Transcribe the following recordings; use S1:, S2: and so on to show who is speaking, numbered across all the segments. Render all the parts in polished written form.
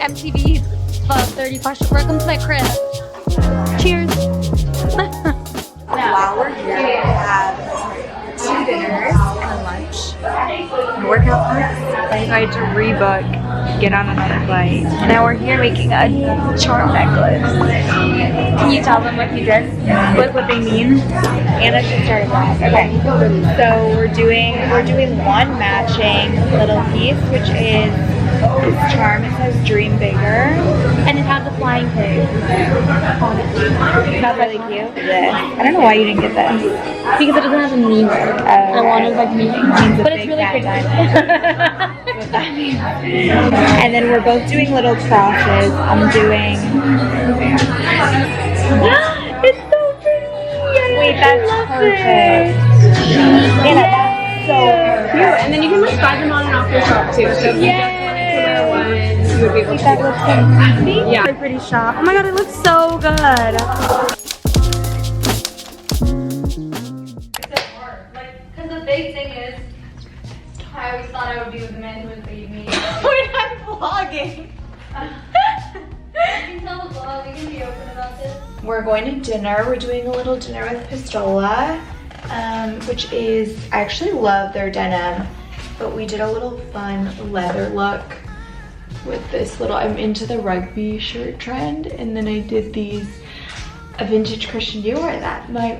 S1: MTV 30 question. Welcome to my crib. Cheers.
S2: While we're here, we have 2 dinners and a lunch. Workout parts. I decided to rebook, get on another flight. Now we're here making a charm necklace. Can you tell them what you did? What they mean? Anna should start it off. Okay. So we're doing one matching little piece, which is this charm. It says "Dream Bigger,"
S1: And it has a flying pig.
S2: That's really cute. This. I don't know why you didn't get this.
S1: Because it doesn't have a name. I wanted like meaning. But it's really pretty.
S2: What that means. And then we're both doing little crosses. I'm doing.
S1: It's so pretty.
S2: Wait, that's perfect. Yeah, that's so
S3: cute. And then you can like buy them on and off your shop too. So if you just wanted to wear one, you would be able to.
S2: that looks so pretty.
S3: Yeah.
S2: Really pretty shop. Oh my god, it looks so good.
S1: Because the big thing is, I always thought I would be with the man who would leave me.
S2: We're not vlogging.
S1: You can tell the vlog, we can be open about this.
S2: We're going to dinner. We're doing a little dinner with Pistola, which is, I actually love their denim, but we did a little fun leather look with this little, I'm into the rugby shirt trend, and then I did these, a vintage Christian Dior that my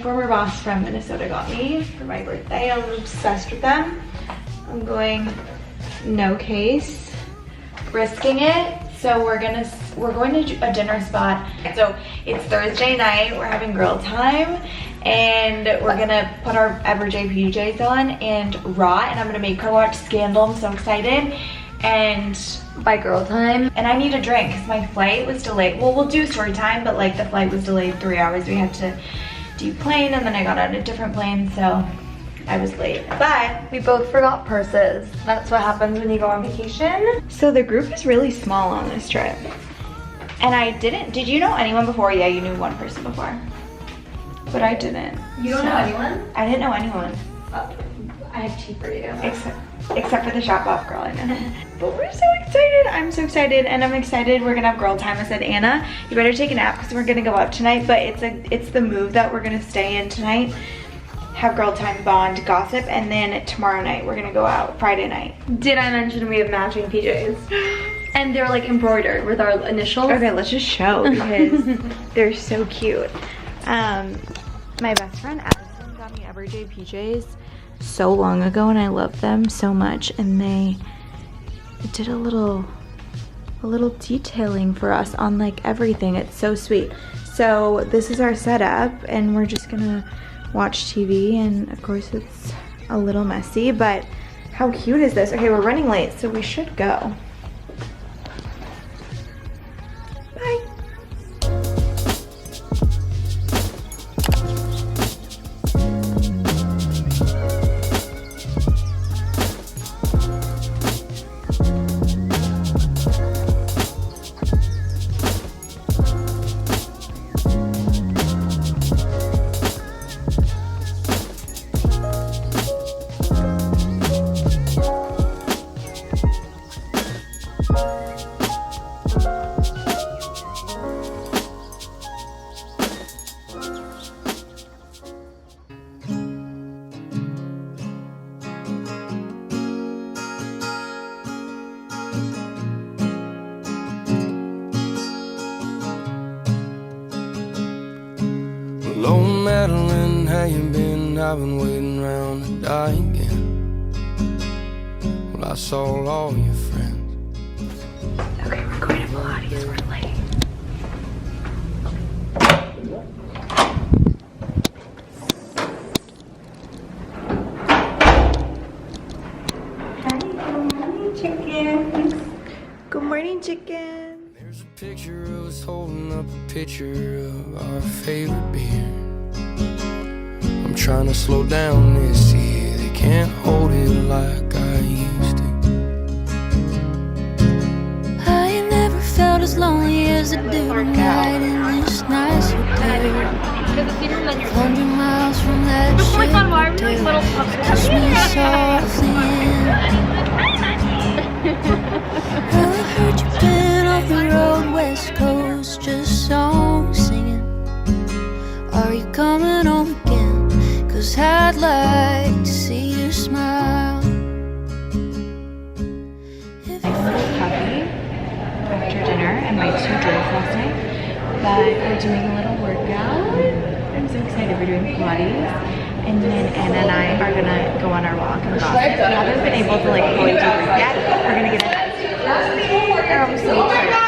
S2: former boss from Minnesota got me for my birthday. I'm obsessed with them. I'm going no case, risking it. So we're going to a dinner spot. So it's Thursday night, we're having girl time, and we're gonna put our Everyday PJs on and Raw, and I'm gonna make her watch Scandal. I'm so excited. And by girl time, and I need a drink because my flight was delayed. Well, we'll do story time, but like the flight was delayed 3 hours. We had to deplane, and then I got on a different plane, so I was late. But we both forgot purses. That's what happens when you go on vacation. So the group is really small on this trip. And did you know anyone before? Yeah, you knew one person before. But I didn't.
S1: You don't know anyone?
S2: I didn't know anyone.
S1: I have tea for you.
S2: Except for the shopbop girl, I know. But we're so excited. I'm so excited, and I'm excited we're gonna have girl time. I said, Anna, you better take a nap because we're gonna go out tonight, but it's the move that we're gonna stay in tonight. Have girl time, bond, gossip, and then tomorrow night we're gonna go out, Friday night.
S1: Did I mention we have matching PJs? And they're like embroidered with our initials.
S2: Okay, let's just show because they're so cute. My best friend Addison got me Everyday PJs so long ago, and I love them so much, and they did a little detailing for us on like everything. It's so sweet. So this is our setup, and we're just gonna watch TV, and of course it's a little messy, but how cute is this? Okay, we're running late, so we should go. Bye.
S4: Hello, Madeline, how you been? I've been waiting around to die again. Well, I saw all your friends.
S2: Okay, we're going to Pilates, we're late. Hi, good morning, chickens. Good morning, chicken.
S4: There's a picture of us holding up a picture of our favorite beer. I'm trying to slow down this year. They can't hold it like I used to.
S5: I ain't never felt as lonely as I do tonight in this nice hotel. 100 miles from that shit hotel. Kiss me softly in. Well, I heard you West Coast, just songs singing. Are you coming home again? 'Cause I'd like to see you smile.
S2: A little puppy after dinner and my 2 drinks last night, but we're doing a little workout. I'm so excited. We're doing Pilates, and then Anna and I are gonna go on our walk and gossip. We haven't been able to like fully debrief yet. We're gonna get it. I'm so excited.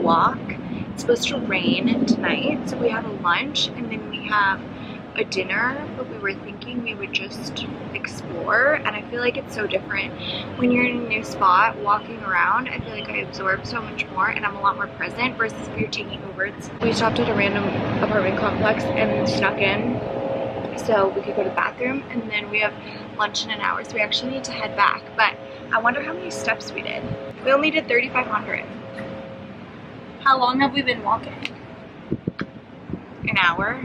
S2: Walk. It's supposed to rain tonight, so we have a lunch and then we have a dinner, but we were thinking we would just explore, and I feel like it's so different when you're in a new spot walking around. I feel like I absorb so much more and I'm a lot more present versus if you're taking Ubers. We stopped at a random apartment complex and snuck in so we could go to the bathroom, and then we have lunch in an hour, so we actually need to head back. But I wonder how many steps we did. We only did 3,500.
S3: How long have we been walking?
S2: An hour.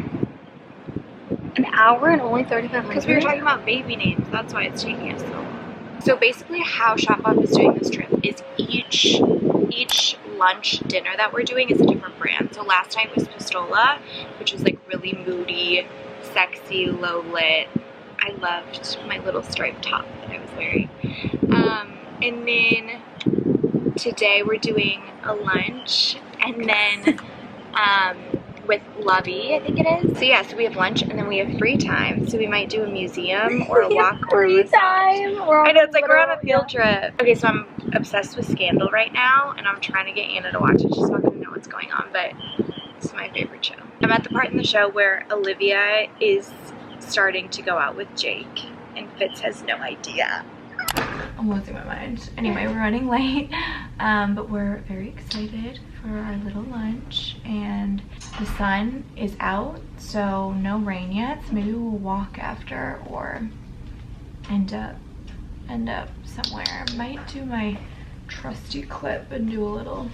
S3: An hour and only 3,500?
S2: Because we were talking about baby names, that's why it's taking us so long. So basically how Shopbop is doing this trip is each lunch dinner that we're doing is a different brand. So last night was Pistola, which was like really moody, sexy, low lit. I loved my little striped top that I was wearing. And then today we're doing a lunch, and then with Lovey, I think it is. So yeah, so we have lunch and then we have free time. So we might do a museum or a walk or a massage. I know, it's like we're on a field trip. Okay, so I'm obsessed with Scandal right now, and I'm trying to get Anna to watch it. She's not gonna know what's going on, but it's my favorite show. I'm at the part in the show where Olivia is starting to go out with Jake, and Fitz has no idea. I'm losing my mind. Anyway, we're running late, but we're very excited for our little lunch, and the sun is out, so no rain yet, so maybe we'll walk after or end up somewhere. Might do my trusty clip and do a little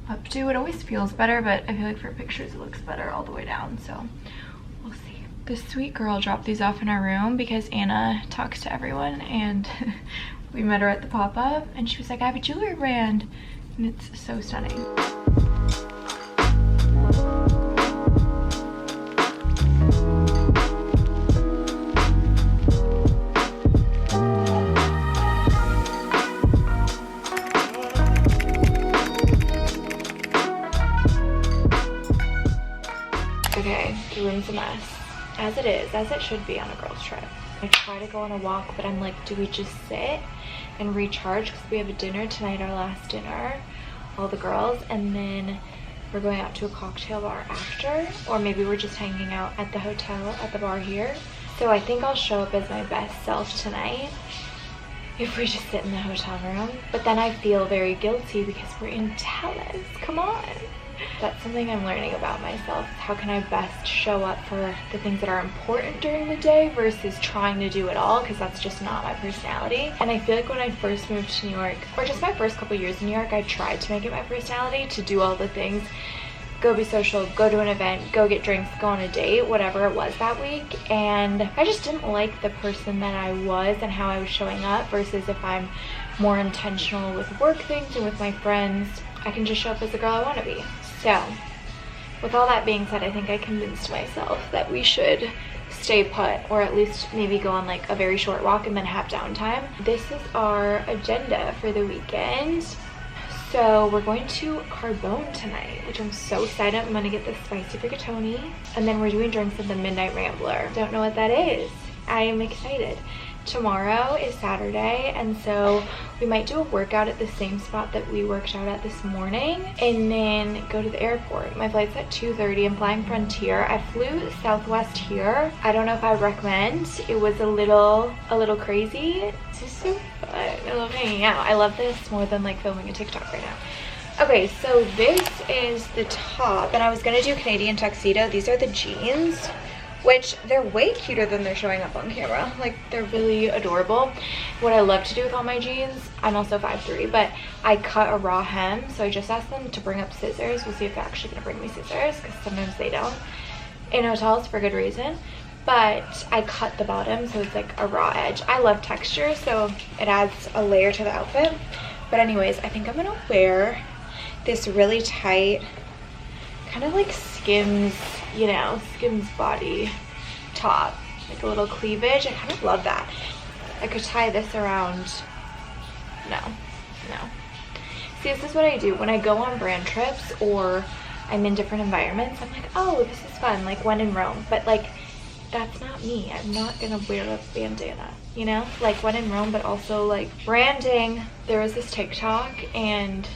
S2: updo. It always feels better, but I feel like for pictures it looks better all the way down, so we'll see. This sweet girl dropped these off in our room because Anna talks to everyone, and we met her at the pop-up and she was like, I have a jewelry brand, and it's so stunning. Okay, the room's a mess. As it is, as it should be on a girls trip. I try to go on a walk, but I'm like, do we just sit and recharge? Because we have a dinner tonight, our last dinner, all the girls, and then we're going out to a cocktail bar after, or maybe we're just hanging out at the hotel, at the bar here. So I think I'll show up as my best self tonight if we just sit in the hotel room. But then I feel very guilty because we're in Dallas. Come on. That's something I'm learning about myself. How can I best show up for the things that are important during the day versus trying to do it all, because that's just not my personality. And I feel like when I first moved to New York, or just my first couple years in New York, I tried to make it my personality to do all the things. Go be social, go to an event, go get drinks, go on a date, whatever it was that week. And I just didn't like the person that I was and how I was showing up, versus if I'm more intentional with work things and with my friends, I can just show up as the girl I want to be. So with all that being said, I think I convinced myself that we should stay put, or at least maybe go on like a very short walk and then have downtime. This is our agenda for the weekend. So we're going to Carbone tonight, which I'm so excited. I'm gonna get the spicy rigatoni, and then we're doing drinks at the Midnight Rambler. Don't know what that is. I am excited. Tomorrow is Saturday, and so we might do a workout at the same spot that we worked out at this morning, and then go to the airport. My flight's at 2:30. I'm flying Frontier. I flew Southwest here. I don't know if I would recommend. It was a little crazy. It's just so fun. I love hanging out. I love this more than like filming a TikTok right now. Okay, so this is the top, and I was gonna do Canadian tuxedo. These are the jeans, which they're way cuter than they're showing up on camera. Like, they're really adorable. What I love to do with all my jeans, I'm also 5'3", but I cut a raw hem, so I just asked them to bring up scissors. We'll see if they're actually gonna bring me scissors, because sometimes they don't in hotels for good reason. But I cut the bottom, so it's like a raw edge. I love texture, so it adds a layer to the outfit. But anyways, I think I'm gonna wear this really tight, kind of like Skims, you know, Skims body top, like a little cleavage. I kind of love that. I could tie this around. No. See, this is what I do when I go on brand trips or I'm in different environments. I'm like, oh, this is fun, like when in Rome. But like, that's not me. I'm not gonna wear a bandana, you know, like when in Rome. But also like branding. There was this TikTok, and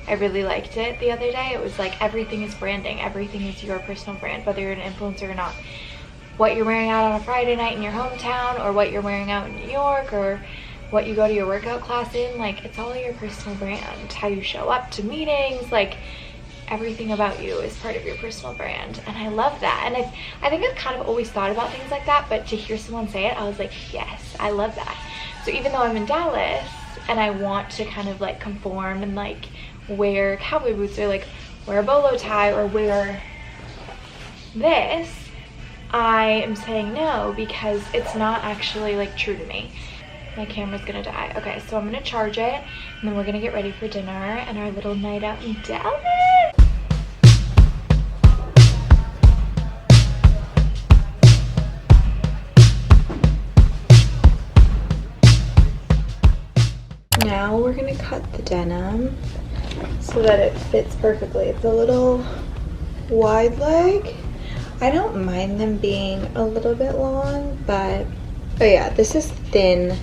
S2: I really liked it the other day. It was like, everything is branding. Everything is your personal brand, whether you're an influencer or not. What you're wearing out on a Friday night in your hometown, or what you're wearing out in New York, or what you go to your workout class in, like, it's all your personal brand. How you show up to meetings, like, everything about you is part of your personal brand. And I love that. And I think I've kind of always thought about things like that, but to hear someone say it, I was like, yes, I love that. So even though I'm in Dallas and I want to kind of like conform and like wear cowboy boots, or like wear a bolo tie, or wear this, I am saying no, because it's not actually like true to me. My camera's gonna die. Okay, so I'm gonna charge it, and then we're gonna get ready for dinner and our little night out in Dallas. Now we're gonna cut the denim so that it fits perfectly. It's a little wide leg. I don't mind them being a little bit long, but oh yeah, this is thin.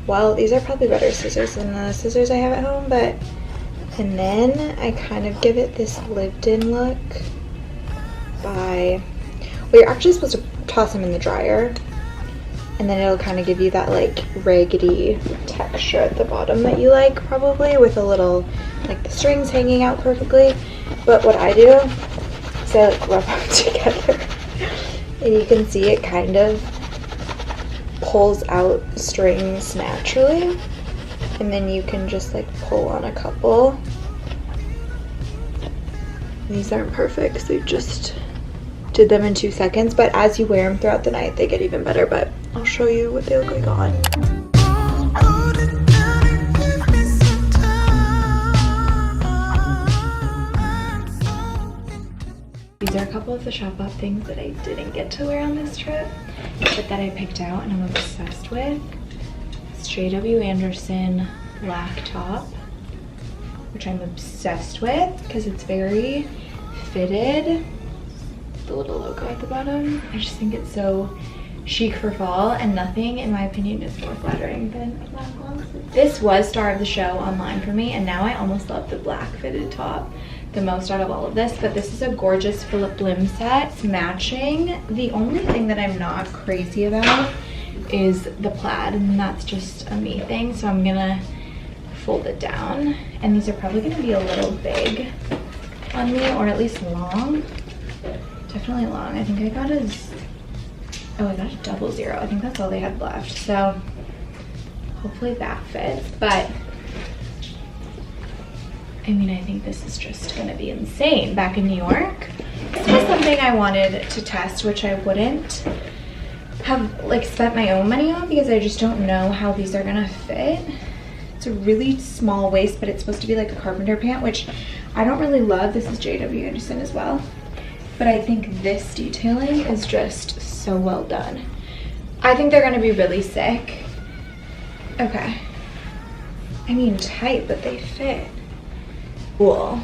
S2: Well, these are probably better scissors than the scissors I have at home, but and then I kind of give it this lived-in look by, well, you're actually supposed to toss them in the dryer, and then it'll kind of give you that like raggedy texture at the bottom that you like, probably, with a little like the strings hanging out perfectly. But what I do is I like rub them together, and you can see it kind of pulls out strings naturally, and then you can just like pull on a couple. These aren't perfect, so you just did them in 2 seconds, but as you wear them throughout the night they get even better. But I'll show you what they look like on. These are a couple of the shopbop things that I didn't get to wear on this trip, but that I picked out and I'm obsessed with. It's J.W. Anderson black top, which I'm obsessed with because it's very fitted. The little logo at the bottom. I just think it's so chic for fall, and nothing, in my opinion, is more flattering than a black long sleeve. This was star of the show online for me, and now I almost love the black fitted top the most out of all of this. But this is a gorgeous Philip Blim set. It's matching. The only thing that I'm not crazy about is the plaid, and that's just a me thing, so I'm gonna fold it down. And these are probably gonna be a little big on me, or at least long. Definitely long. I think I got a, oh, I got a 00. I think that's all they had left. So hopefully that fits. But I mean, I think this is just gonna be insane back in New York. This was something I wanted to test, which I wouldn't have like spent my own money on because I just don't know how these are gonna fit. It's a really small waist, but it's supposed to be like a carpenter pant, which I don't really love. This is JW Anderson as well. But I think this detailing is just so well done. I think they're gonna be really sick. Okay. I mean, tight, but they fit. Cool.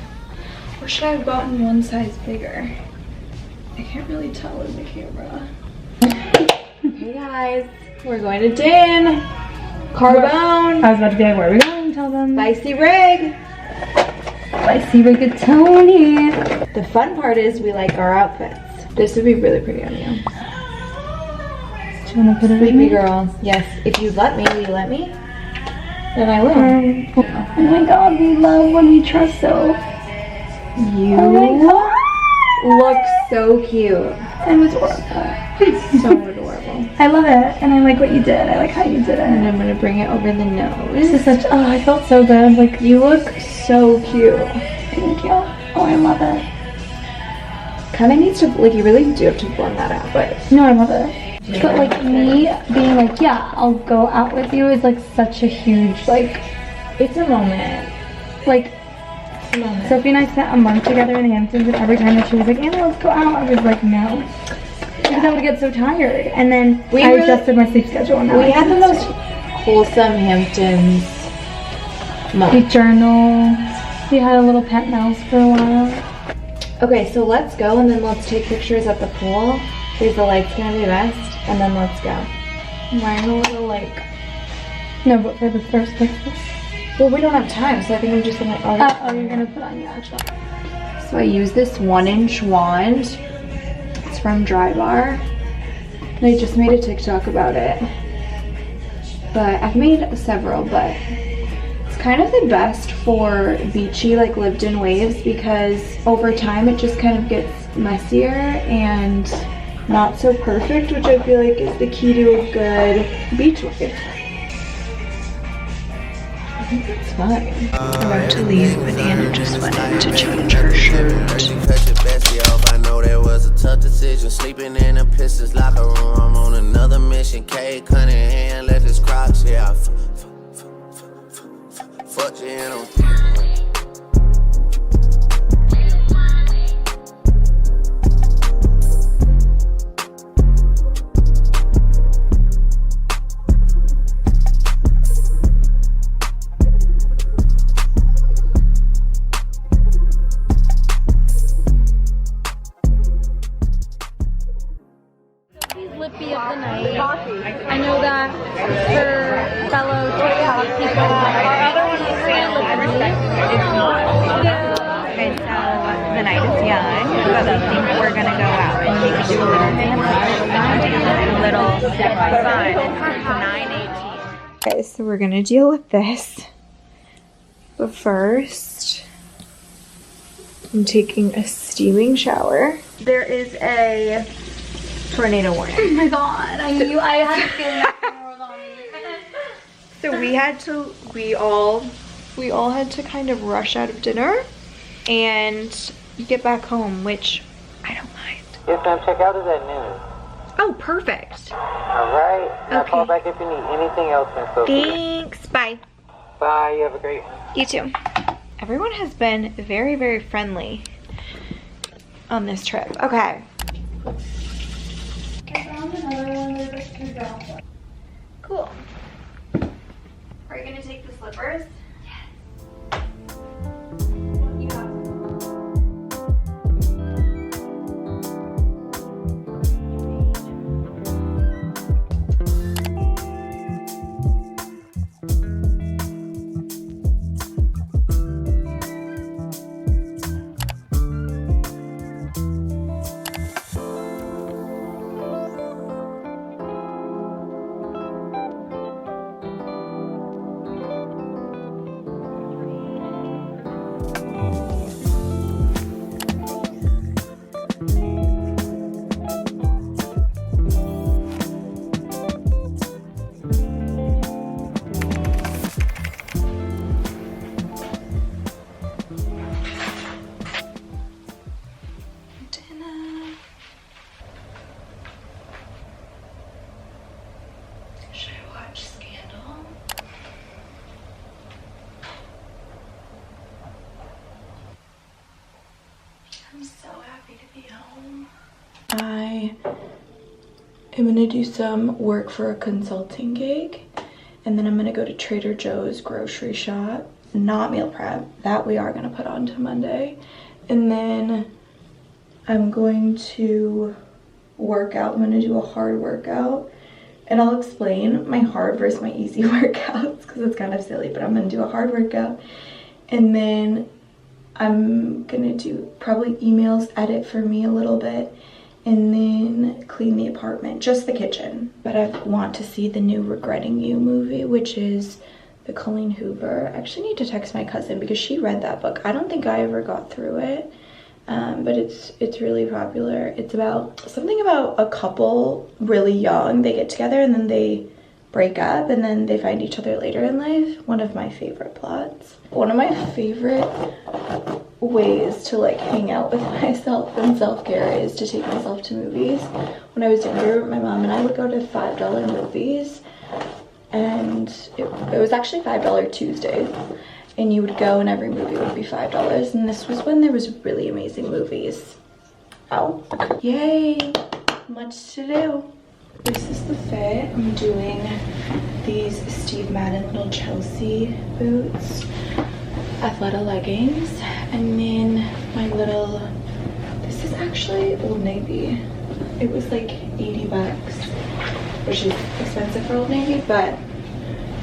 S2: Or should I have gotten one size bigger? I can't really tell in the camera. Hey guys, we're going to Din. Carbone.
S3: I was about to be like, where are we going? Tell them.
S2: Spicy rig.
S3: Spicy rigatoni.
S2: The fun part is we like our outfits. This would be really pretty on you.
S3: Do you want to put it
S2: Sleepy
S3: in?
S2: girl. Yes, if you let me, will you let me? Then I will.
S3: Oh my god, we love when we trust so.
S2: You look so cute.
S3: And it's adorable.
S2: So adorable.
S3: I love it, and I like what you did. I like how you did
S2: And
S3: it.
S2: I'm gonna bring it over the nose.
S3: This is such, oh, I felt so good. Like,
S2: You look so cute.
S3: thank you. Oh, I love it.
S2: Kind of needs to, like, you really do have to blend that out, but
S3: No, I love it. But like me being like, yeah, I'll go out with you is like such a huge, like,
S2: it's a moment.
S3: like,
S2: It's a moment.
S3: Sophie and I spent a month together in the Hamptons, and every time that she was like, Anna, let's go out, I was like, no. Because I would get so tired. And then
S2: We
S3: I
S2: really-
S3: adjusted my sleep schedule. And now
S2: We
S3: I
S2: had the
S3: can
S2: most
S3: sleep.
S2: wholesome Hamptons
S3: We
S2: month.
S3: journal. We had a little pet mouse for a while.
S2: Okay, so let's go and then let's take pictures at the pool. Because the light's gonna be best. And then let's go. I'm wearing a little, like,
S3: No, but for the first picture.
S2: well, we don't have time, so I think I'm just gonna,
S3: Oh, you're gonna put on your actual.
S2: So I use this 1-inch wand. It's from Dry Bar. And I just made a TikTok about it. But I've made several, but it's kind of the best for beachy, like lived-in waves, because over time it just kind of gets messier and not so perfect, which I feel like is the key to a good beach wave. I think that's fine. We're about to leave, but Anna just went in to change her shirt.
S6: I know that was a tough decision. Sleeping in a Pistons locker room. I'm on another mission. K, Cunningham, hand, let this Crocs. Yeah, I fucked you in on.
S3: Lippy of the night. I know that her fellow TikTok people our other one is Lippy.
S2: Okay, so the night is young, but we think we're gonna go out and maybe do a little dance, a little fun. It's 9:18. Okay, so we're gonna deal with this. But first, I'm taking a steaming shower. There is a tornado warning.
S3: Oh my god, I knew I had a feeling that camera was on me.
S2: So we all had to kind of rush out of dinner and get back home, which I don't mind.
S7: Yes, ma'am. Checkout is at noon.
S2: Oh, perfect.
S7: All right. Now
S2: Okay.
S7: call back if you need anything else, Miss Sophie.
S2: Thanks. Bye.
S7: Bye. You have a great one.
S2: You too. Everyone has been very, very friendly on this trip. Okay. Cool. Are you gonna take the slippers? I am gonna do some work for a consulting gig, and then I'm gonna go to Trader Joe's grocery shop, not meal prep, that we are gonna put on to Monday. And then I'm going to work out. I'm gonna do a hard workout, and I'll explain my hard versus my easy workouts because it's kind of silly, but I'm gonna do a hard workout. And then I'm gonna do probably emails, edit for me a little bit, and then clean the apartment, just the kitchen. But I want to see the new Regretting You movie, which is the Colleen Hoover. I actually need to text my cousin because she read that book. I don't think I ever got through it, but it's really popular. It's about something about a couple really young, they get together and then they break up and then they find each other later in life. One of my favorite plots. One of my favorite ways to like hang out with myself and self-care is to take myself to movies. When I was younger, my mom and I would go to $5 movies, and it was actually $5 Tuesdays, and you would go and every movie would be $5, and this was when there was really amazing movies. Oh, yay, much to do. This is the fit. I'm doing these Steve Madden little Chelsea boots, Athleta leggings, and then my little, this is actually Old Navy. It was like 80 bucks, which is expensive for Old Navy, but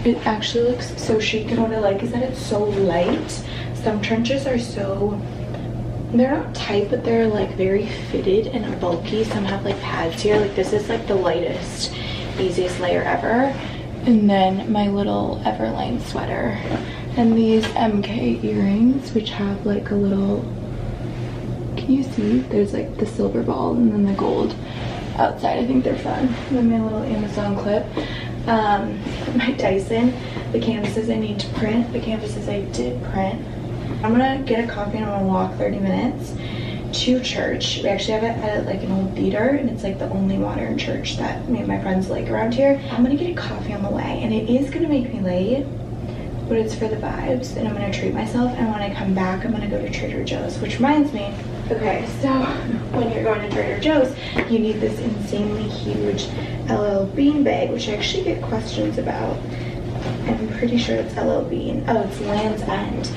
S2: it actually looks so chic, and what I like is that it's so light. Some trenches are so, they're not tight, but they're like very fitted and bulky. Some have like pads here. Like this is like the lightest, easiest layer ever. And then my little Everline sweater. And these MK earrings, which have like a little, can you see? There's like the silver ball and then the gold outside. I think they're fun. And then my little Amazon clip. My Dyson, the canvases I need to print, the canvases I did print. I'm gonna get a coffee and I'm gonna walk 30 minutes to church. We actually have it at like an old theater, and it's like the only modern church that me and my friends like around here. I'm gonna get a coffee on the way, and it is gonna make me late, but it's for the vibes, and I'm gonna treat myself. And when I come back, I'm gonna go to Trader Joe's, which reminds me, okay, so when you're going to Trader Joe's, you need this insanely huge LL Bean bag, which I actually get questions about. I'm pretty sure it's LL Bean. Oh, it's Land's End.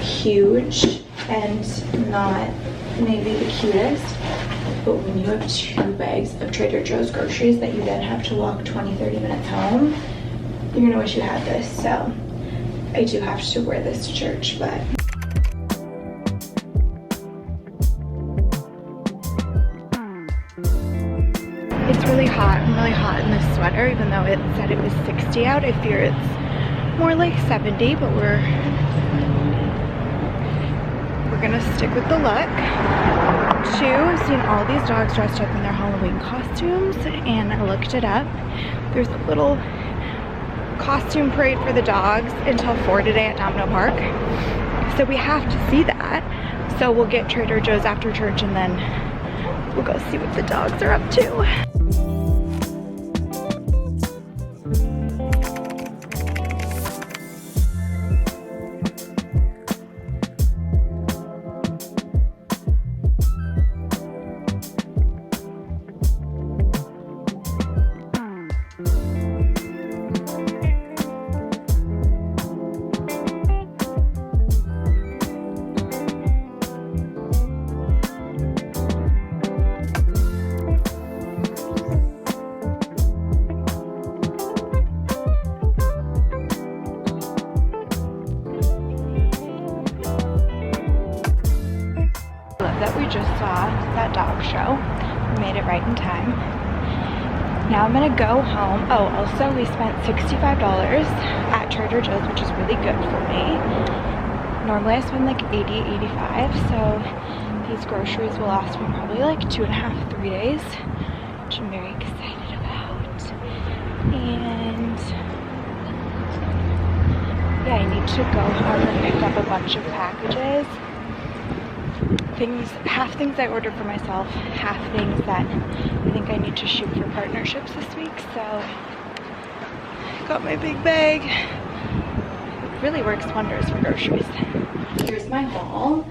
S2: Huge and not maybe the cutest, but when you have 2 bags of Trader Joe's groceries that you then have to walk 20-30 minutes home, you're gonna wish you had this. So I do have to wear this to church, but it's really hot. I'm really hot in this sweater, even though it said it was 60 out. I fear it's more like 70, but we're gonna stick with the look. 2, I've seen all these dogs dressed up in their Halloween costumes, and I looked it up. There's a little costume parade for the dogs until 4 today at Domino Park, so we have to see that. So we'll get Trader Joe's after church, and then we'll go see what the dogs are up to. That we just saw that dog show. We made it right in time. Now I'm gonna go home. Oh, also we spent $65 at Trader Joe's, which is really good for me. Normally I spend like $80, $85, so these groceries will last me probably like 2.5, 3 days, which I'm very excited about. And yeah, I need to go home and pick up a bunch of packages. Half things I ordered for myself, half things that I think I need to shoot for partnerships this week. So I got my big bag. It really works wonders for groceries. Here's my haul.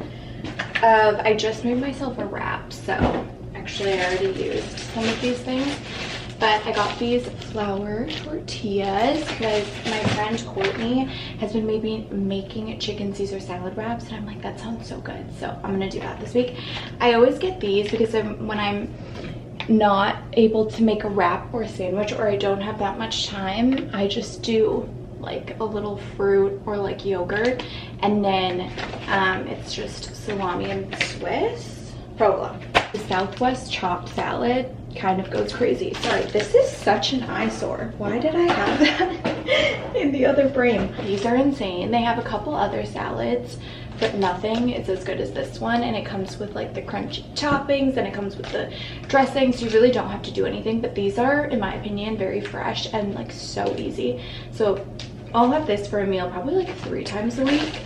S2: of, I just made myself a wrap, so actually I already used some of these things, but I got these flour tortillas because my friend Courtney has been making chicken Caesar salad wraps, and I'm like, that sounds so good, so I'm gonna do that this week. I always get these because when I'm not able to make a wrap or a sandwich, or I don't have that much time, I just do like a little fruit or like yogurt, and then it's just salami and Swiss provolone. The Southwest chopped salad kind of goes crazy. Sorry, this is such an eyesore. Why did I have that in the other frame? These are insane. They have a couple other salads, but nothing is as good as this one, and it comes with like the crunchy toppings, and it comes with the dressing, so you really don't have to do anything. But these are, in my opinion, very fresh and like so easy. So I'll have this for a meal probably like 3 times a week.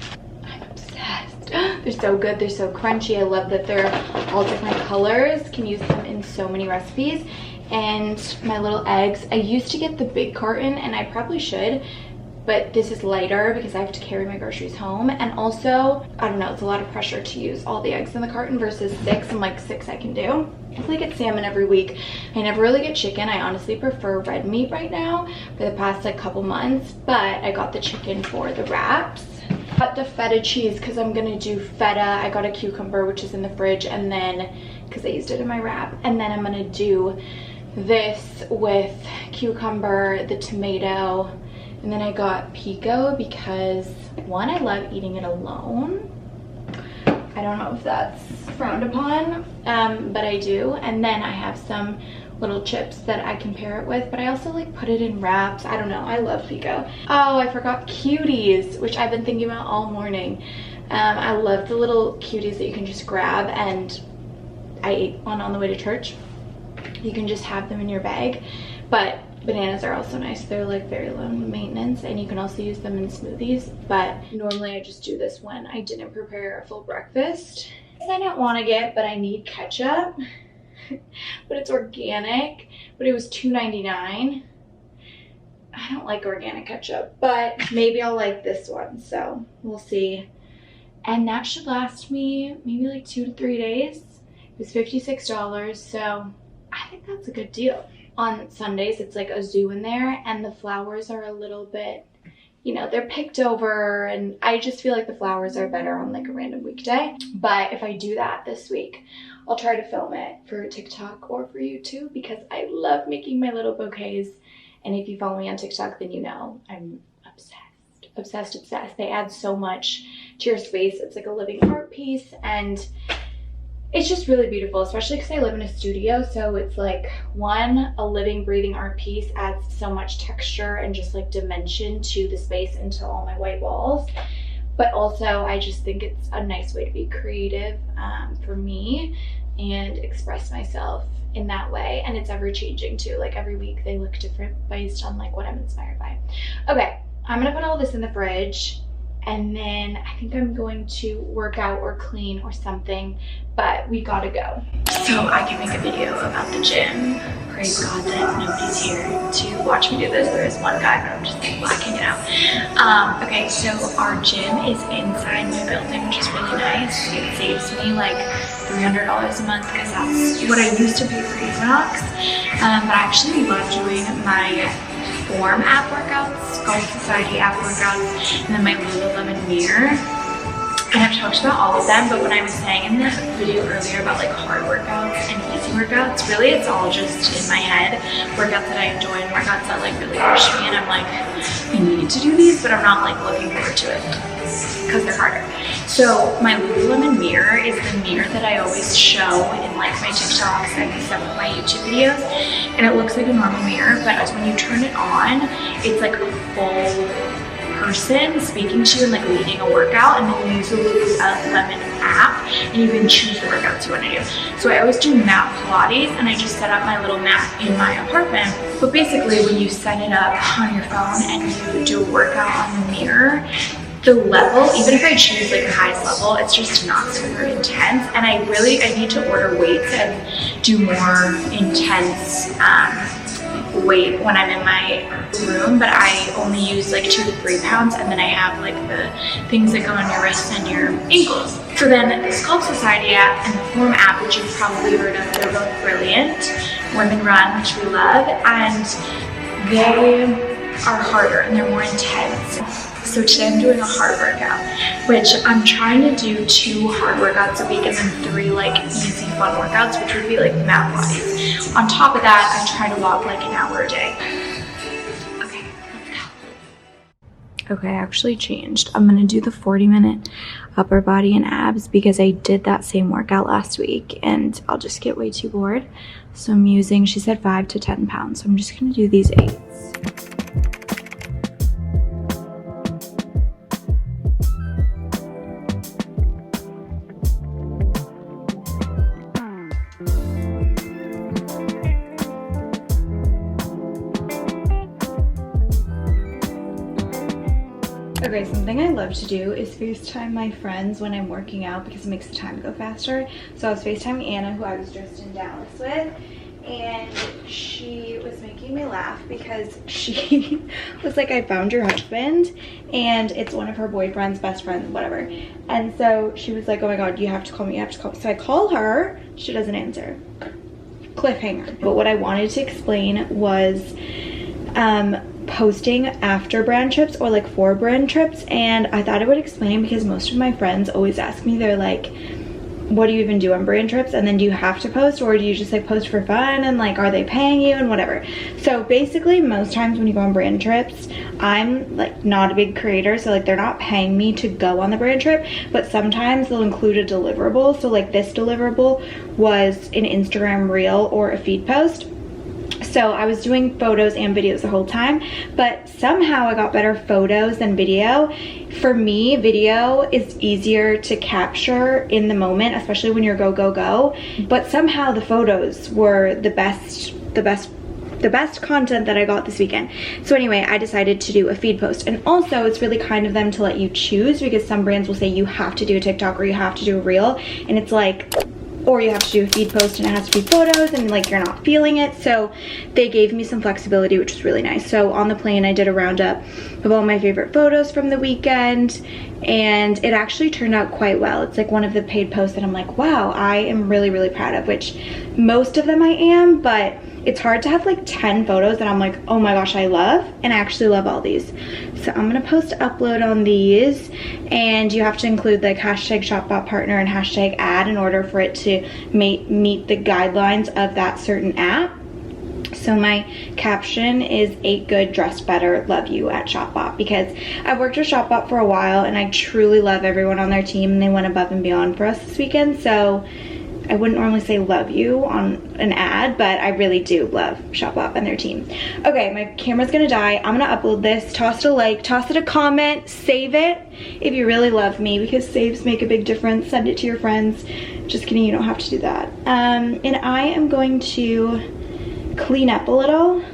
S2: I'm obsessed. They're so good, they're so crunchy. I love that they're all different colors. Can use them in so many recipes. And my little eggs, I used to get the big carton, and I probably should, but this is lighter because I have to carry my groceries home. And also, I don't know, it's a lot of pressure to use all the eggs in the carton versus 6. I'm like, 6 I can do. I feel like I get salmon every week. I never really get chicken. I honestly prefer red meat right now for the past like couple months, but I got the chicken for the wraps. Got the feta cheese because I'm gonna do feta. I got a cucumber, which is in the fridge, and then because I used it in my wrap, and then I'm gonna do this with cucumber, the tomato, and then I got pico because, one, I love eating it alone. I don't know if that's frowned upon, but I do. And then I have some little chips that I can pair it with, but I also like put it in wraps. I don't know, I love pico. Oh, I forgot cuties, which I've been thinking about all morning. I love the little cuties that you can just grab, and I ate one on the way to church. You can just have them in your bag, but bananas are also nice. They're like very low maintenance, and you can also use them in smoothies, but normally I just do this when I didn't prepare a full breakfast. I didn't want to get, but I need ketchup, but it's organic, but it was $2.99. I don't like organic ketchup, but maybe I'll like this one, so we'll see. And that should last me maybe like 2 to 3 days. It was $56, so I think that's a good deal. On Sundays, it's like a zoo in there, and the flowers are a little bit, you know, they're picked over, and I just feel like the flowers are better on like a random weekday. But if I do that this week, I'll try to film it for TikTok or for YouTube because I love making my little bouquets. And if you follow me on TikTok, then you know I'm obsessed, obsessed, obsessed. They add so much to your space. It's like a living art piece, and it's just really beautiful, especially because I live in a studio, so it's like, one, a living, breathing art piece adds so much texture and just like dimension to the space and to all my white walls. But also, I just think it's a nice way to be creative for me and express myself in that way. And it's ever changing too. Like every week they look different based on like what I'm inspired by. Okay, I'm gonna put all this in the fridge, and then I think I'm going to work out or clean or something, but we gotta go. So I can make a video about the gym. Praise God that nobody's here to watch me do this. There is one guy, but I'm just like blacking it out. Okay, so our gym is inside my building, which is really nice. It saves me like $300 a month because that's what I used to pay for Equinox. But I actually love doing my Form app workouts, Golf Society app workouts, and then my Lululemon mirror. And I've talked about all of them, but when I was saying in the video earlier about like hard workouts and easy workouts, really it's all just in my head. Workouts that I enjoy and workouts that like really push me, and I'm like, I need to do these, but I'm not like looking forward to it because they're harder. So my Lululemon mirror is the mirror that I always show in like my TikToks and some of my YouTube videos, and it looks like a normal mirror, but when you turn it on, it's like a full person speaking to you and like leading a workout, and then you use the Lululemon app and you can choose the workouts you want to do. So I always do mat Pilates, and I just set up my little mat in my apartment. But basically when you set it up on your phone and you do a workout on the mirror, the level, even if I choose like the highest level, it's just not super intense. And I need to order weights and do more intense weight when I'm in my room, but I only use like 2 to 3 pounds, and then I have like the things that go on your wrists and your ankles. So then the Sculpt Society app and the Form app, which you've probably heard of, they're both brilliant. Women Run, which we love, and they are harder and they're more intense. So today I'm doing a hard workout, which I'm trying to do 2 hard workouts a week and then 3 like easy fun workouts, which would be like mat bodies. On top of that, I try to walk like an hour a day. Okay, let's go. Okay, I actually changed. I'm gonna do the 40-minute upper body and abs because I did that same workout last week and I'll just get way too bored. So I'm using, she said 5 to 10 pounds. So I'm just gonna do these 8s. Okay, something I love to do is FaceTime my friends when I'm working out because it makes the time go faster. So I was FaceTiming Anna, who I was just in Dallas with, and she was making me laugh because she was like, I found your husband, and it's one of her boyfriend's best friends, whatever. And so she was like, oh my god, you have to call me, you have to call me. So I call her, she doesn't answer. Cliffhanger. But what I wanted to explain was posting after brand trips or like for brand trips, and I thought I would explain because most of my friends always ask me, they're like, what do you even do on brand trips, and then do you have to post, or do you just like post for fun, and like are they paying you and whatever. So basically most times when you go on brand trips, I'm like not a big creator, so like they're not paying me to go on the brand trip, but sometimes they'll include a deliverable. So like this deliverable was an Instagram reel or a feed post. So I was doing photos and videos the whole time, but somehow I got better photos than video. For me, video is easier to capture in the moment, especially when you're go, go, go. But somehow the photos were the best content that I got this weekend. So anyway, I decided to do a feed post. And also it's really kind of them to let you choose, because some brands will say you have to do a TikTok or you have to do a reel, and it's like, or you have to do a feed post and it has to be photos and like you're not feeling it. So they gave me some flexibility, which was really nice. So on the plane I did a roundup of all my favorite photos from the weekend, and it actually turned out quite well. It's like one of the paid posts that I'm like, wow, I am really, really proud of, which most of them I am, but it's hard to have like 10 photos that I'm like, oh my gosh, I love, and I actually love all these. So I'm gonna post upload on these, and you have to include like hashtag shopbop partner and hashtag ad in order for it to meet the guidelines of that certain app. So my caption is 8 good, dressed better, love you at Shopbop, because I've worked with Shopbop for a while and I truly love everyone on their team, and they went above and beyond for us this weekend. So I wouldn't normally say love you on an ad, but I really do love Shopbop and their team. Okay, my camera's gonna die. I'm gonna upload this. Toss it a like, toss it a comment, save it if you really love me, because saves make a big difference. Send it to your friends. Just kidding, you don't have to do that. And I am going to clean up a little.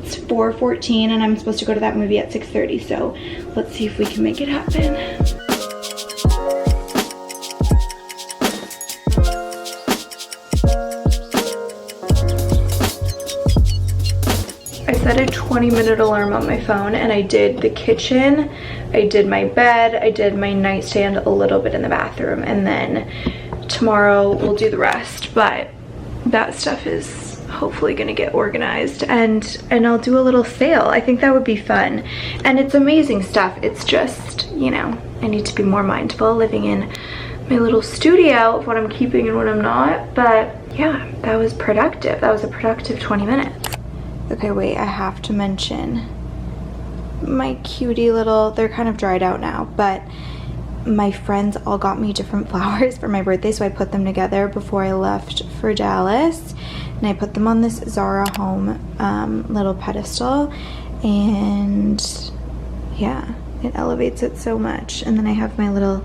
S2: It's 4:14 and I'm supposed to go to that movie at 6:30, so let's see if we can make it happen. I set a 20-minute alarm on my phone, and I did the kitchen, I did my bed, I did my nightstand, a little bit in the bathroom, and then tomorrow we'll do the rest. But that stuff is hopefully gonna get organized, and I'll do a little sale. I think that would be fun, and it's amazing stuff. It's just, you know, I need to be more mindful living in my little studio of what I'm keeping and what I'm not. But yeah, that was productive. That was a productive 20 minutes. Okay, wait, I have to mention my cutie little, they're kind of dried out now, but my friends all got me different flowers for my birthday, so I put them together before I left for Dallas, and I put them on this Zara Home little pedestal, and yeah, it elevates it so much. And then I have my little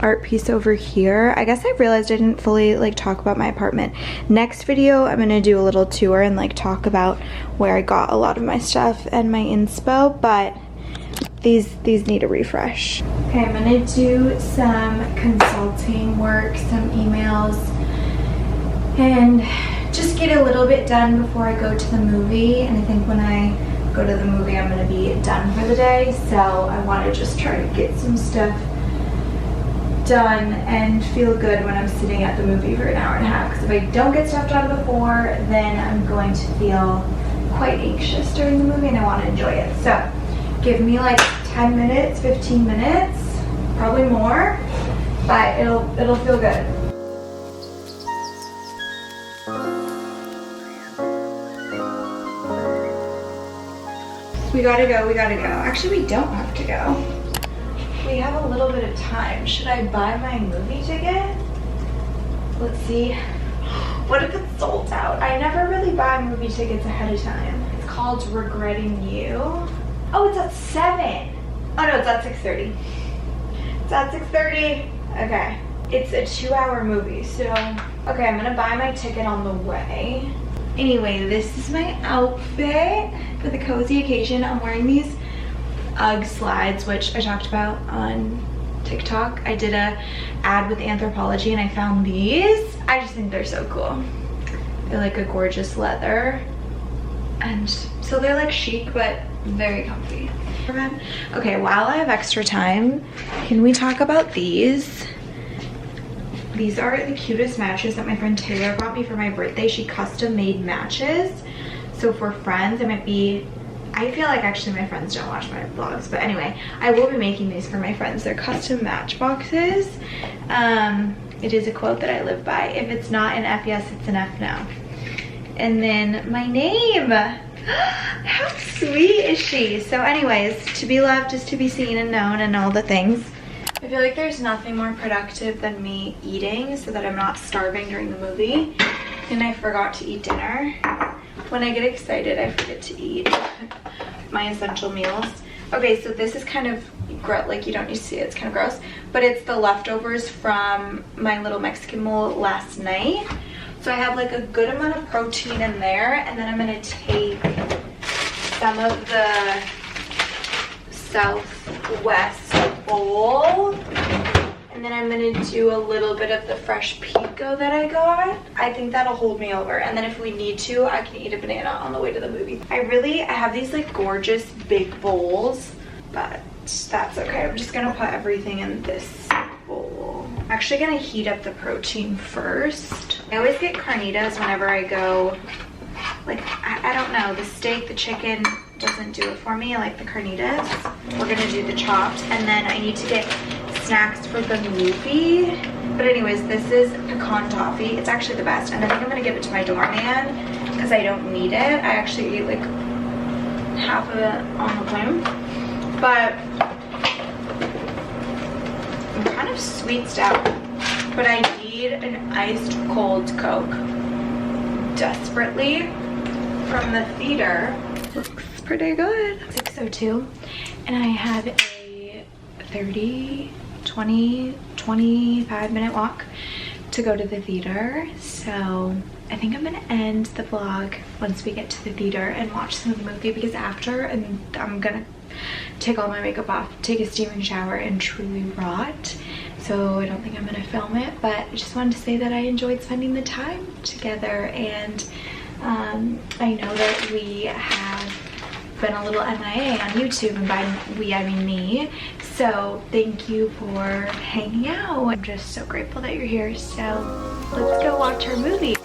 S2: art piece over here. I guess I realized I didn't fully like talk about my apartment. Next video I'm gonna do a little tour and like talk about where I got a lot of my stuff and my inspo, but these need a refresh. Okay, I'm gonna do some consulting work, some emails, and just get a little bit done before I go to the movie. And I think when I go to the movie, I'm gonna be done for the day. So I want to just try to get some stuff done and feel good when I'm sitting at the movie for an hour and a half. Because if I don't get stuff done before, then I'm going to feel quite anxious during the movie and I want to enjoy it. So give me like 10 minutes, 15 minutes, probably more, but it'll feel good. We gotta go, we gotta go. Actually, we don't have to go. We have a little bit of time. Should I buy my movie ticket? Let's see. What if it's sold out? I never really buy movie tickets ahead of time. It's called Regretting You. Oh, it's at 7. Oh no, it's at 6:30. It's at 6:30. Okay. It's a 2-hour movie, so okay, I'm gonna buy my ticket on the way. Anyway, this is my outfit for the cozy occasion. I'm wearing these UGG slides, which I talked about on TikTok. I did a ad with Anthropologie and I found these. I just think they're so cool. They're like a gorgeous leather. And so they're like chic, but very comfy. Okay, while I have extra time, can we talk about these? These are the cutest matches that my friend Taylor got me for my birthday. She custom made matches. So for friends, it might be, I feel like actually my friends don't watch my vlogs, but anyway, I will be making these for my friends. They're custom match boxes. It is a quote that I live by. If it's not an F yes, it's an F no. And then my name. How sweet is she? So anyways, to be loved is to be seen and known and all the things. I feel like there's nothing more productive than me eating so that I'm not starving during the movie. And I forgot to eat dinner. When I get excited, I forget to eat my essential meals. Okay, so this is kind of like you don't need to see it, it's kind of gross, but it's the leftovers from my little Mexican bowl last night. So I have like a good amount of protein in there, and then I'm gonna take some of the Southwest bowl, and then I'm gonna do a little bit of the fresh pico that I got. I think that'll hold me over, and then if we need to, I can eat a banana on the way to the movie. I have these like gorgeous big bowls, but that's okay. I'm just gonna put everything in this bowl. I'm actually gonna heat up the protein first. I always get carnitas whenever I go, like, I don't know, the steak, the chicken doesn't do it for me. I like the carnitas. We're gonna do the chopped, and then I need to get snacks for the movie. But anyways, this is pecan toffee. It's actually the best, and I think I'm gonna give it to my doorman because I don't need it. I actually ate like half of it on the plane, but I'm kind of sweeted out. But I need an iced cold Coke desperately from the theater. Looks pretty good. 6:02, and I have a 25-minute walk to go to the theater. So I think I'm gonna end the vlog once we get to the theater and watch the movie, because after, and I'm gonna take all my makeup off, take a steaming shower, and truly rot. So I don't think I'm gonna film it, but I just wanted to say that I enjoyed spending the time together, and I know that we have been a little MIA on YouTube, and by we I mean me. So thank you for hanging out. I'm just so grateful that you're here. So let's go watch our movie.